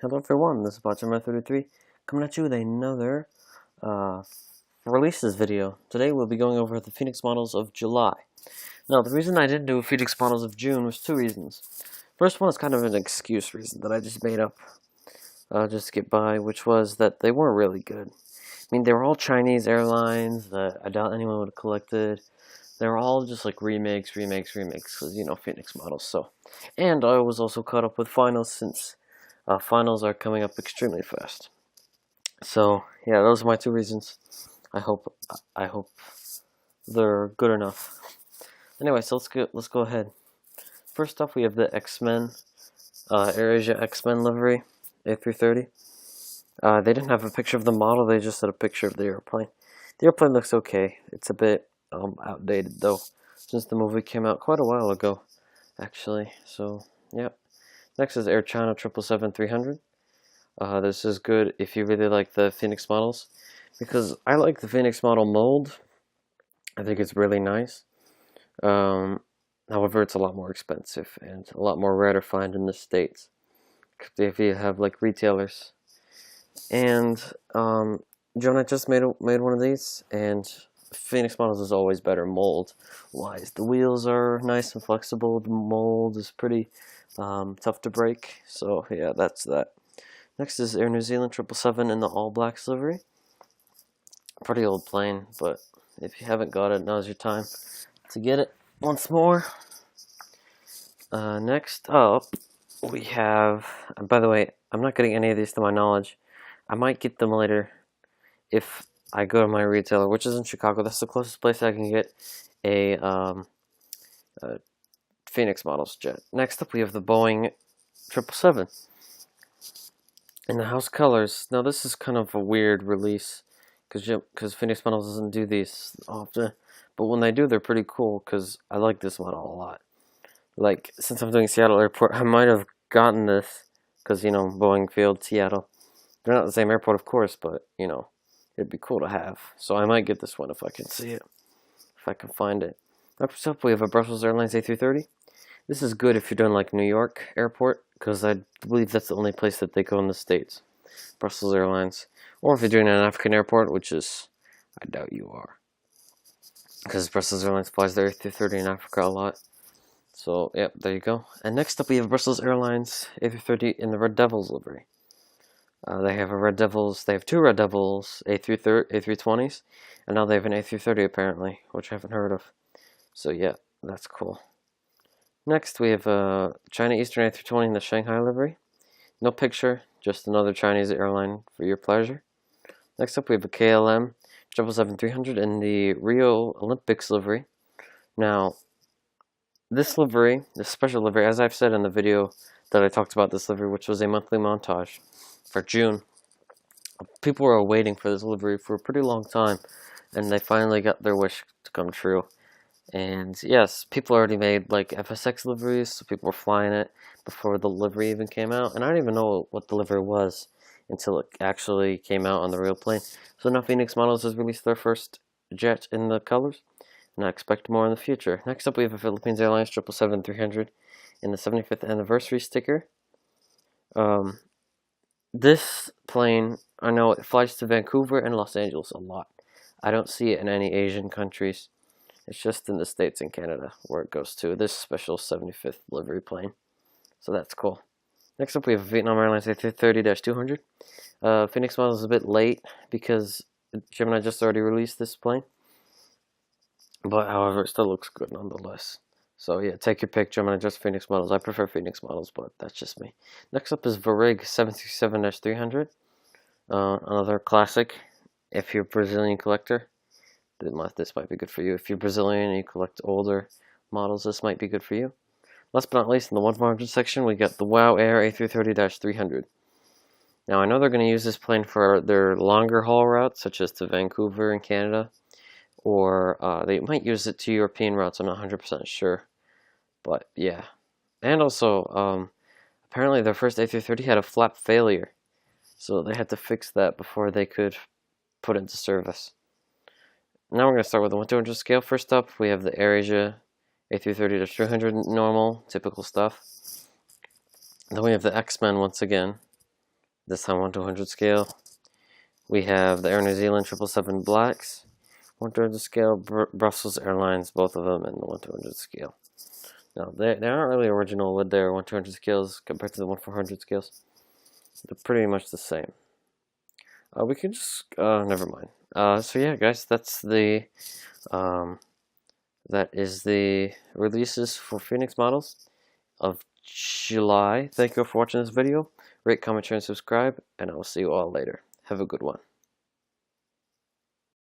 Hello everyone, this is Botchammer33 coming at you with another releases video. Today we'll be going over the Phoenix models of July. Now the reason I didn't do Phoenix models of June was two reasons. First one is kind of an excuse reason that I just made up just to get by, which was that they weren't really good. I mean, they were all Chinese airlines that I doubt anyone would have collected. They were all just like remakes, because, you know, Phoenix models, so. And I was also caught up with finals since finals are coming up extremely fast. So yeah, those are my two reasons. I hope they're good enough. Anyway, so let's go ahead. First off, we have the X-Men, AirAsia X-Men livery, A330. They didn't have a picture of the model; they just had a picture of the airplane. The airplane looks okay. It's a bit outdated though, since the movie came out quite a while ago, actually. So yeah. Next is Air China 777-300. This is good if you really like the Phoenix models, because I like the Phoenix model mold. I think it's really nice. However, it's a lot more expensive and a lot more rare to find in the States if you have like retailers. And Jonah just made one of these, and Phoenix models is always better mold wise. The wheels are nice and flexible. The mold is pretty tough to break. So yeah, that's that. Next is Air New Zealand 777 in the all black livery. Pretty old plane, but if you haven't got it, now's your time to get it once more. Next up, we have. By the way, I'm not getting any of these to my knowledge. I might get them later if I go to my retailer, which is in Chicago. That's the closest place I can get a Phoenix models jet. Next up, we have the Boeing 777 in the house colors. Now, this is kind of a weird release because Phoenix models doesn't do these often, but when they do, they're pretty cool because I like this model a lot. Like, since I'm doing Seattle Airport, I might have gotten this because, you know, Boeing Field, Seattle. They're not the same airport, of course, but, you know, it'd be cool to have. So I might get this one if I can see it, if I can find it. Next up, we have a Brussels Airlines A330. This is good if you're doing, like, New York Airport, because I believe that's the only place that they go in the States. Brussels Airlines. Or if you're doing an African airport, which is, I doubt you are. Because Brussels Airlines flies their A330 in Africa a lot. So, yep, there you go. And next up, we have Brussels Airlines A330 in the Red Devils livery. They have two Red Devils A320s, and now they have an A330 apparently, which I haven't heard of. So yeah, that's cool. Next, we have China Eastern A320 in the Shanghai livery. No picture, just another Chinese airline for your pleasure. Next up, we have a KLM 777-300 in the Rio Olympics livery. Now, this special livery, as I've said in the video that I talked about this livery, which was a monthly montage for June, people were waiting for this livery for a pretty long time, and they finally got their wish to come true. And yes, people already made like FSX liveries, so people were flying it before the livery even came out, and I didn't even know what the livery was until it actually came out on the real plane. So now Phoenix Models has released their first jet in the colors, and I expect more in the future. Next up, we have a Philippines Airlines 777-300 in the 75th anniversary sticker. This plane, I know it flies to Vancouver and Los Angeles a lot. I don't see it in any Asian countries. It's just in the States and Canada where it goes to, this special 75th livery plane. So that's cool. Next up, we have Vietnam Airlines A330-200. Phoenix model is a bit late because Gemini just already released this plane. But, however, it still looks good nonetheless. So, yeah, take your pick, Gemini, just Phoenix models. I prefer Phoenix models, but that's just me. Next up is Varig 767-300. Another classic. If you're a Brazilian collector, this might be good for you. If you're Brazilian and you collect older models, this might be good for you. Last but not least, in the 1-400 section, we got the WOW Air A330-300. Now, I know they're going to use this plane for their longer haul routes, such as to Vancouver in Canada, or they might use it to European routes. I'm not 100% sure, but yeah. And also, apparently their first A330 had a flap failure, so they had to fix that before they could put it into service. Now we're going to start with the 1-200 scale. First up, we have the AirAsia A330-300 normal, typical stuff. Then we have the X-Men once again. this time 1/200 scale. We have the Air New Zealand 777 Blacks, 1/200 scale, Brussels Airlines, both of them in the 1/200 scale. Now, they aren't really original with their 1/200 scales compared to the 1/400 scales. They're pretty much the same. We could just, never mind. So yeah, guys, that is the releases for Phoenix models of July. Thank you for watching this video. Rate, comment, share, and subscribe, and I will see you all later. Have a good one.